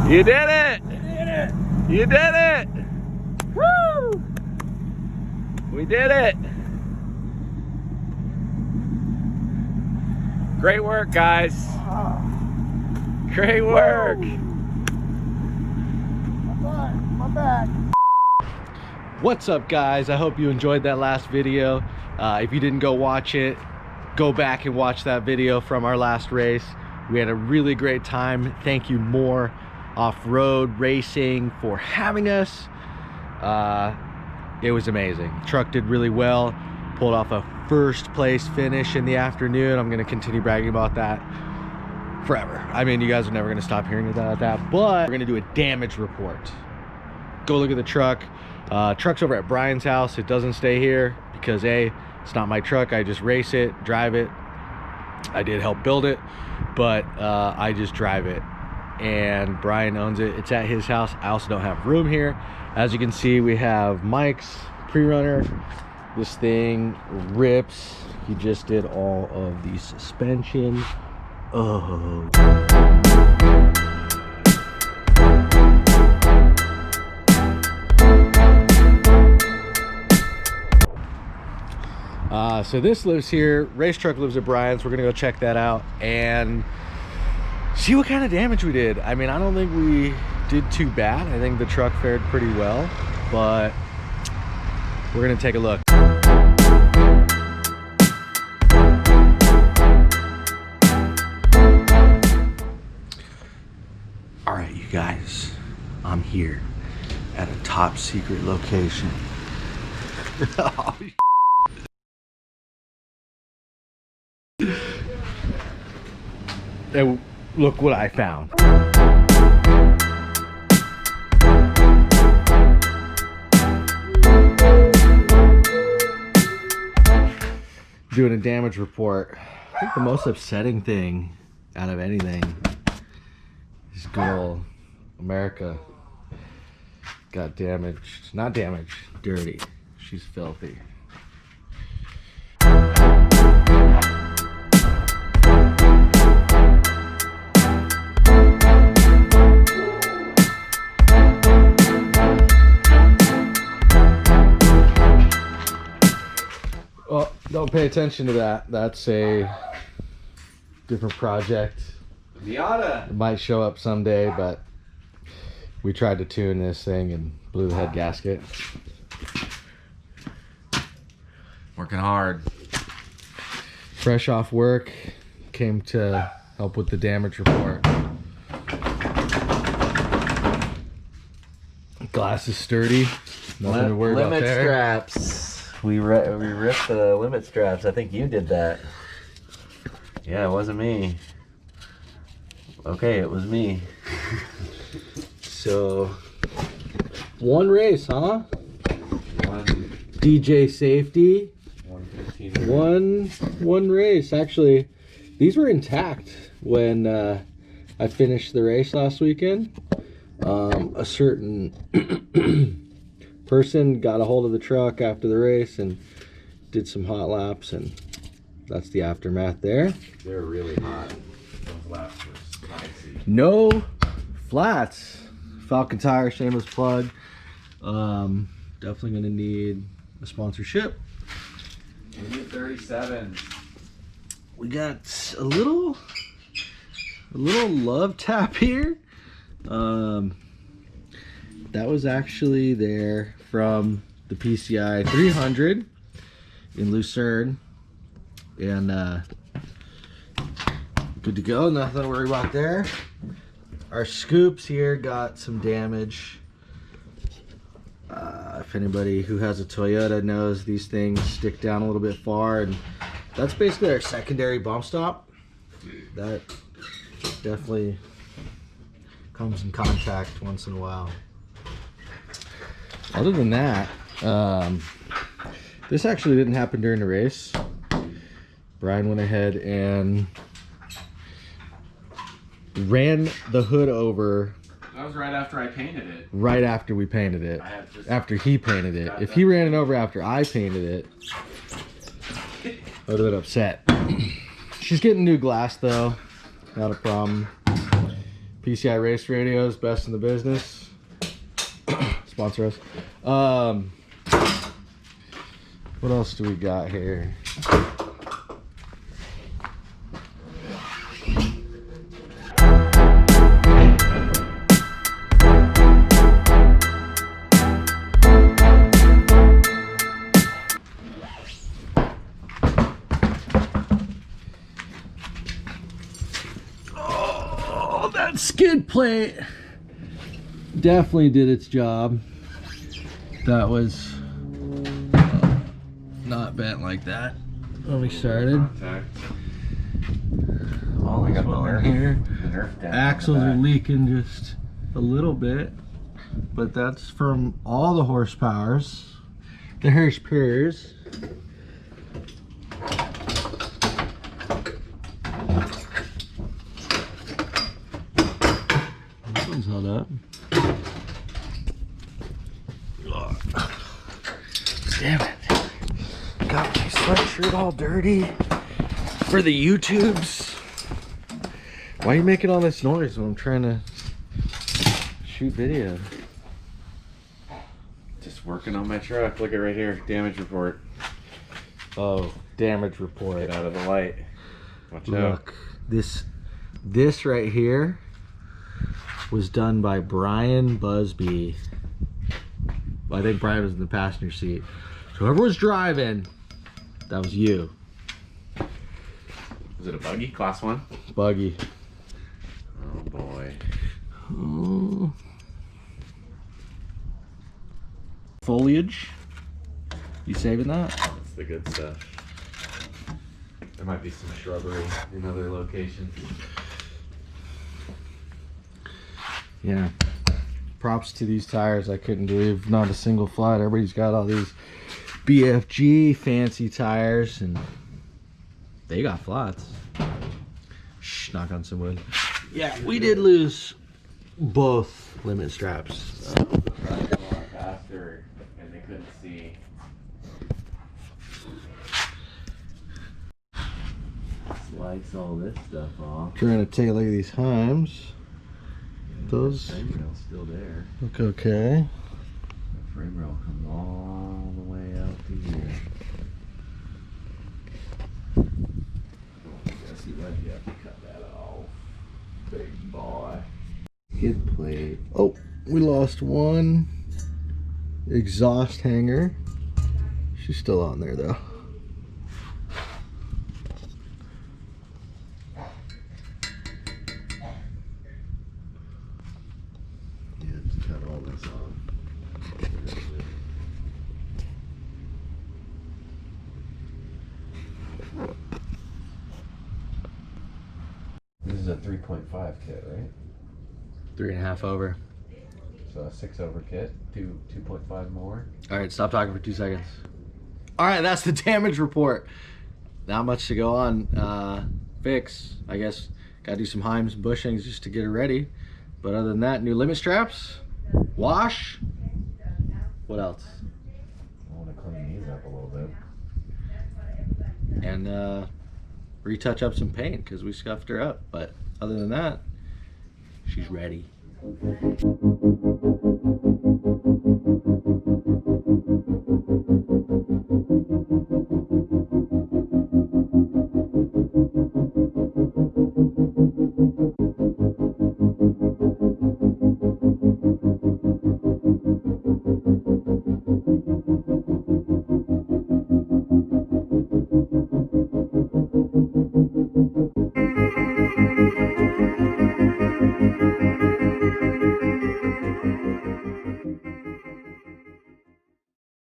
You did it! I did it! You did it! Woo! We did it! Great work, guys. Great work. My back. What's up, guys? I hope you enjoyed that last video. If you didn't go watch it, go back and watch that video from our last race. We had a really great time. Thank you, MORE Off-Road Racing, for having us. It was amazing. Truck did really well. Pulled off a first place finish in the afternoon. I'm gonna continue bragging about that forever. I mean, you guys are never gonna stop hearing about that, but we're gonna do a damage report. Go look at the truck. Truck's over at Bryan's house. It doesn't stay here because A, it's not my truck. I just race it, drive it. I did help build it, but I just drive it, and Bryan owns it. It's at his house. I also don't have room here. As you can see, we have Mike's pre-runner. This thing rips. He just did all of the suspension. Oh. So this lives here. Race truck lives at Bryan's. We're gonna go check that out and see what kind of damage we did. I mean, I don't think we did too bad. I think the truck fared pretty well, but we're gonna take a look. All right, you guys, I'm here at a top secret location. Oh, and look what I found. Doing a damage report. I think the most upsetting thing out of anything is good old America got damaged. Not damaged, dirty. She's filthy. Well, don't pay attention to that. That's a different project. Miata. It might show up someday, but we tried to tune this thing and blew the head gasket. Working hard. Fresh off work, came to help with the damage report. Glass is sturdy. Nothing to worry about limit there. straps. We ripped the limit straps. I think you did that. Yeah, it wasn't me. Okay, it was me. So, one race, huh? DJ safety. 115. One race. Actually, these were intact when I finished the race last weekend. A certain person got a hold of the truck after the race and did some hot laps, and that's the aftermath there. They're really hot. Those laps were spicy. No flats. Falcon Tire, shameless plug. Definitely gonna need a sponsorship. We need 37. We got a little love tap here. That was actually there from the PCI 300 in Lucerne, and good to go. Nothing to worry about there. Our scoops here got some damage. If anybody who has a Toyota knows, these things stick down a little bit far, and that's basically our secondary bump stop. That definitely comes in contact once in a while. Other than that, this actually didn't happen during the race. Bryan went ahead and ran the hood over. That was right after I painted it. Right after we painted it. After he painted it. If he ran it over after I painted it, I would have been upset. She's getting new glass though. Not a problem. PCI Race Radios, best in the business. Sponsor us. What else do we got here? Oh, that skid plate definitely did its job. That was not bent like that when we started. All I is got well the in Nerf, here. the Nerf down. Axles are leaking just a little bit, but that's from all the horsepowers. The horsepowers. This one's held up. Damn it. Got my sweatshirt all dirty for the YouTubes. Why are you making all this noise when I'm trying to shoot video? Just working on my truck. Look at right here. Damage report. Oh, damage report. Get out of the light. Watch out. Look, this right here was done by Bryan Busby. Well, I think Bryan was in the passenger seat. So whoever was driving, that was you. Was it a buggy? Class 1? Buggy. Oh boy. Oh. Foliage. You saving that? That's the good stuff. There might be some shrubbery in other locations. Yeah. Props to these tires. I couldn't believe not a single flat. Everybody's got all these BFG fancy tires and they got flats. Shh, knock on some wood. Yeah, we did lose both limit straps. Driving a lot faster and they couldn't see. Slice all this stuff off. Trying to take a look at these Heims. Those Frame rail's still there. look okay. The frame rail comes all the way out to here. Guess you might have to cut that off. Big boy. Skid plate. Oh, we lost one exhaust hanger. She's still on there though. Yeah, just cut all this off. This is a 3.5 kit, right? 3.5 over. So a 6 over kit, 2.5 more. All right, stop talking for 2 seconds. All right, that's the damage report. Not much to go on. Fix, I guess, gotta do some Heims and bushings just to get it ready. But other than that, new limit straps, wash. What else? I want to clean these up a little bit. And retouch up some paint because we scuffed her up. But other than that, she's ready.